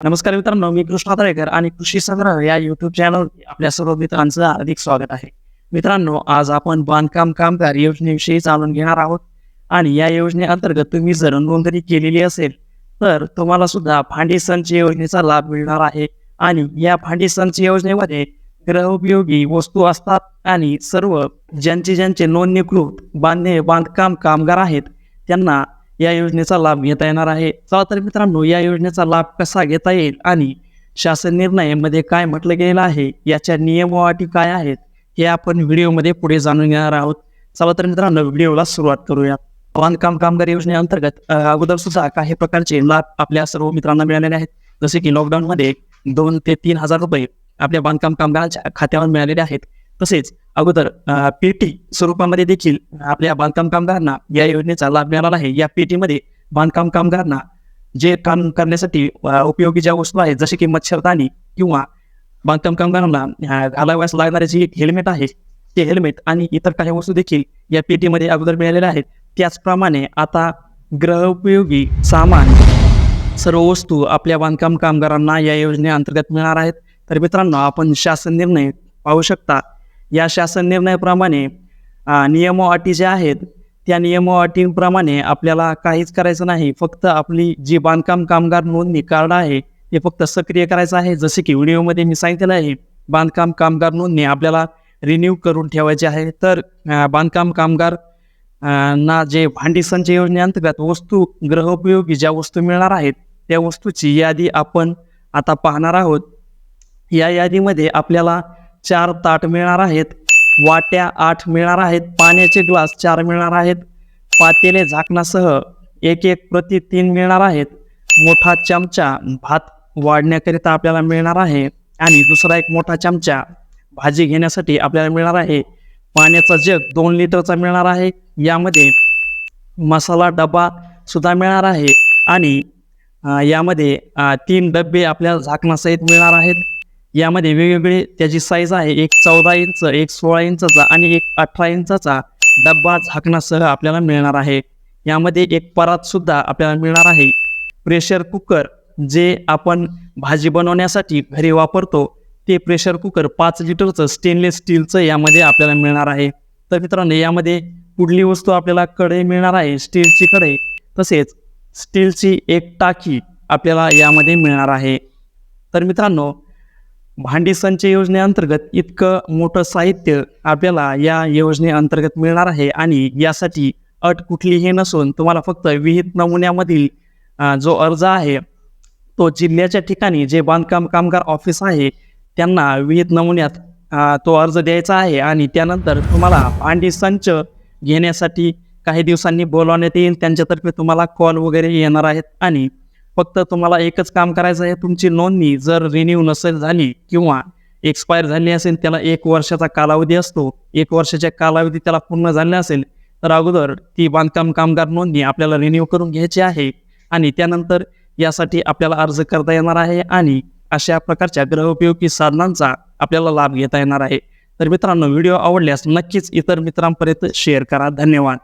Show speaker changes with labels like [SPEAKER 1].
[SPEAKER 1] नमस्कार मित्रांनो, मी कृष्णा तळेकर आणि कृषी संग्रह या युट्यूब चॅनलवर आपल्या सर्व मित्रांचं हार्दिक स्वागत आहे. मित्रांनो, आज आपण बांधकाम कामगार योजनेविषयी जाणून घेणार आहोत आणि या योजनेअंतर्गत तुम्ही जर नोंदणी केलेली असेल तर तुम्हाला सुद्धा भांडी संच योजनेचा लाभ मिळणार आहे. आणि या भांडी संच योजनेमध्ये गृहोपयोगी वस्तू असतात आणि सर्व ज्यांचे नोंदणीकृत बांधकाम कामगार आहेत त्यांना या योजनेचा लाभ घेता येणार आहे. चला तर मित्रांनो, या योजनेचा लाभ कसा घेता येईल आणि शासन निर्णयामध्ये काय म्हटलं गेलं आहे, याच्या नियम व अटी काय आहेत, हे आपण व्हिडिओमध्ये पुढे जाणून घेणार आहोत. चला तर मित्रांनो, व्हिडिओला सुरुवात करूया. बांधकाम कामगार योजनेअंतर्गत अगोदर सुद्धा काही प्रकारचे लाभ आपल्या सर्व मित्रांना मिळालेले आहेत. जसे की लॉकडाऊनमध्ये 2 ते 3 हजार रुपये आपल्या बांधकाम कामगारांच्या खात्यावर मिळालेले आहेत. तसेच अगोदर पेटी स्वरूपामध्ये देखील आपल्या बांधकाम कामगारांना या योजनेचा लाभ मिळाला आहे. या पेटीमध्ये बांधकाम कामगारांना जे काम करण्यासाठी उपयोगी ज्या वस्तू आहेत, जसे की मच्छरदाणी किंवा बांधकाम कामगारांना घालावयास लागणारे जे हेल्मेट आहे ते हेल्मेट आणि इतर काही वस्तू देखील या पेटीमध्ये अगोदर मिळालेल्या आहेत. त्याचप्रमाणे आता गृहोपयोगी सामान सर्व वस्तू आपल्या बांधकाम कामगारांना या योजनेअंतर्गत मिळणार आहेत. तर मित्रांनो, आपण शासन निर्णय पाहू शकता. या शासन निर्णयाप्रमाणे नियम व अटी ज्या आहेत त्या नियम व अटींप्रमाणे आपल्याला काहीच करायचं नाही. फक्त आपली जी बांधकाम कामगार नोंदणी कार्ड आहे ते फक्त सक्रिय करायचं आहे. जसे की व्हिडिओमध्ये मी सांगितलेलं आहे, बांधकाम कामगार नोंदणी आपल्याला रिन्यू करून ठेवायची आहे. तर बांधकाम कामगार ना जे भांडी संच योजनेअंतर्गत गृहोपयोगी ज्या वस्तू मिळणार आहेत त्या वस्तूची यादी आपण आता पाहणार आहोत. या यादीमध्ये आपल्याला 4 ताट मिळणार आहेत, वाट्या 8 मिळणार आहेत, पाण्याचे ग्लास 4 मिळणार आहेत, पातेले झाकणासह एक प्रति 3 मिळणार आहेत, मोठा चमचा भात वाढण्याकरिता आपल्याला मिळणार आहे आणि दुसरा एक मोठा चमचा भाजी घेण्यासाठी आपल्याला मिळणार आहे. पाण्याचा जग 2 लिटरचा मिळणार आहे. यामध्ये मसाला डबा सुद्धा मिळणार आहे आणि यामध्ये 3 डबे आपल्याला झाकणासहित मिळणार आहेत. यामध्ये वेगवेगळे त्याची साईज आहे, एक 14 इंच, एक 16 इंचचा आणि एक 18 इंचाचा डब्बा झाकणासह आपल्याला मिळणार आहे. यामध्ये एक परात सुद्धा आपल्याला मिळणार आहे. प्रेशर कुकर जे आपण भाजी बनवण्यासाठी घरी वापरतो ते प्रेशर कुकर 5 लिटरचं स्टेनलेस स्टीलचं यामध्ये आपल्याला मिळणार आहे. तर मित्रांनो, यामध्ये पुढली वस्तू आपल्याला कढई मिळणार आहे, स्टीलची कढई. तसेच स्टीलची एक टाकी आपल्याला यामध्ये मिळणार आहे. तर मित्रांनो, भांडी संच योजनेअंतर्गत इतकं मोठं साहित्य आपल्याला या योजनेअंतर्गत मिळणार आहे आणि यासाठी अट कुठलीही नसून तुम्हाला फक्त विहित नमुन्यामधील जो अर्ज आहे तो जिल्ह्याच्या ठिकाणी जे बांधकाम कामगार ऑफिस आहे त्यांना विहित नमुन्यात तो अर्ज द्यायचा आहे आणि त्यानंतर तुम्हाला भांडी संच घेण्यासाठी काही दिवसांनी बोलावण्यात येईल. त्यांच्यातर्फे तुम्हाला कॉल वगैरे येणार आहेत आणि फक्त तुम्हाला एकच काम करायचं आहे. तुमची नोंदणी जर रिन्यू नसेल झाली किंवा एक्सपायर झाली असेल, त्याला 1 वर्षाचा कालावधी असतो. 1 वर्षाच्या कालावधी त्याला पूर्ण झाले असेल तर अगोदर ती बांधकाम कामगार नोंदणी आपल्याला रिन्यू करून घ्यायची आहे आणि त्यानंतर यासाठी आपल्याला अर्ज करता येणार आहे आणि अशा प्रकारच्या गृहोपयोगी साधनांचा आपल्याला लाभ घेता येणार आहे. तर मित्रांनो, व्हिडिओ आवडल्यास नक्कीच इतर मित्रांपर्यंत शेअर करा. धन्यवाद.